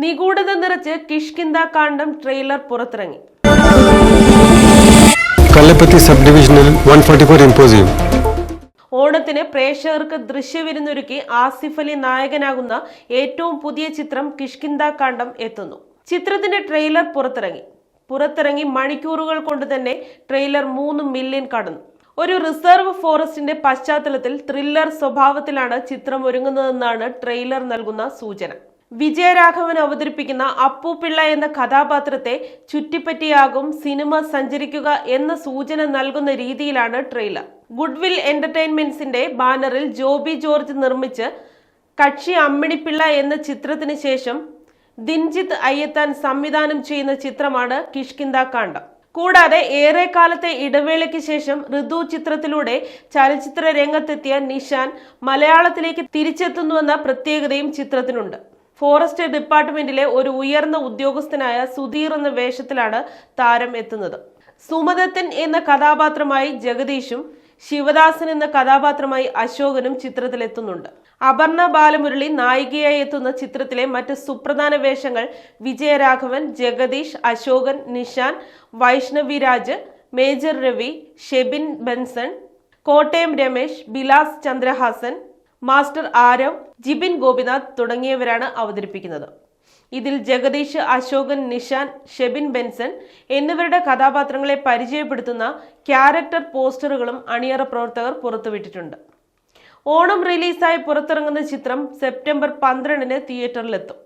നിഗൂഢത നിറച്ച് കിഷ്കിന്ദ കാണ്ഡം ട്രെയിലർ പുറത്തിറങ്ങി. കല്ലപ്പത്തി സബ് ഡിവിഷനിൽ 144 ഇമ്പോസിയം. ഓണത്തിന് പ്രേക്ഷകർക്ക് ദൃശ്യവിരുന്നൊരുക്കി ആസിഫ് അലി നായകനാകുന്ന ഏറ്റവും പുതിയ ചിത്രം കിഷ്കിന്ദ കാണ്ഡം എത്തുന്നു. ചിത്രത്തിന്റെ ട്രെയിലർ പുറത്തിറങ്ങി മണിക്കൂറുകൾ കൊണ്ട് തന്നെ ട്രെയിലർ 3 മില്യൺ കടന്നു. ഒരു റിസർവ് ഫോറസ്റ്റിന്റെ പശ്ചാത്തലത്തിൽ ത്രില്ലർ സ്വഭാവത്തിലാണ് ചിത്രം ഒരുങ്ങുന്നതെന്നാണ് ട്രെയിലർ നൽകുന്ന സൂചന. വിജയരാഘവൻ അവതരിപ്പിക്കുന്ന അപ്പു പിള്ള എന്ന കഥാപാത്രത്തെ ചുറ്റിപ്പറ്റിയാകും സിനിമ സഞ്ചരിക്കുക എന്ന സൂചന നൽകുന്ന രീതിയിലാണ് ട്രെയിലർ. ഗുഡ്വിൽ എന്റർടൈൻമെന്റ്സിന്റെ ബാനറിൽ ജോബി ജോർജ് നിർമ്മിച്ച് കക്ഷി അമ്മിണിപ്പിള്ള എന്ന ചിത്രത്തിന് ശേഷം ദിൻജിത്ത് അയ്യത്താൻ സംവിധാനം ചെയ്യുന്ന ചിത്രമാണ് കിഷ്കിന്ദ കാണ്ഡം. കൂടാതെ ഏറെക്കാലത്തെ ഇടവേളയ്ക്ക് ശേഷം ഋതു ചിത്രത്തിലൂടെ ചലച്ചിത്ര രംഗത്തെത്തിയ നിഷാൻ മലയാളത്തിലേക്ക് തിരിച്ചെത്തുന്നുവെന്ന പ്രത്യേകതയും ചിത്രത്തിനുണ്ട്. ഫോറസ്റ്റ് ഡിപ്പാർട്ട്മെന്റിലെ ഒരു ഉയർന്ന ഉദ്യോഗസ്ഥനായ സുധീർ എന്ന വേഷത്തിലാണ് താരം എത്തുന്നത്. സുമദത്തൻ എന്ന കഥാപാത്രമായി ജഗദീഷും ശിവദാസൻ എന്ന കഥാപാത്രമായി അശോകനും ചിത്രത്തിലെത്തുന്നുണ്ട്. അപർണ ബാലമുരളി നായികയായി എത്തുന്ന ചിത്രത്തിലെ മറ്റ് സുപ്രധാന വേഷങ്ങൾ Vijayaraghavan, Jagdish, Ashokan, Nishan, Vaishnavi Raj, major Ravi, Shebin Benson, Kottayam Ramesh, Bilas Chandrahasan, master Aarav, Jibin Gopinath തുടങ്ങിയവരാണ് അവതരിപ്പിക്കുന്നത്. ഇതിൽ ജഗദീഷ്, അശോകൻ, നിഷാൻ, ഷെബിൻ ബെൻസൺ എന്നിവരുടെ കഥാപാത്രങ്ങളെ പരിചയപ്പെടുത്തുന്ന ക്യാരക്ടർ പോസ്റ്ററുകളും അണിയറ പ്രവർത്തകർ പുറത്തുവിട്ടിട്ടുണ്ട്. ഓണം റിലീസായി പുറത്തിറങ്ങുന്ന ചിത്രം സെപ്റ്റംബർ 12-ന് തിയേറ്ററിലെത്തും.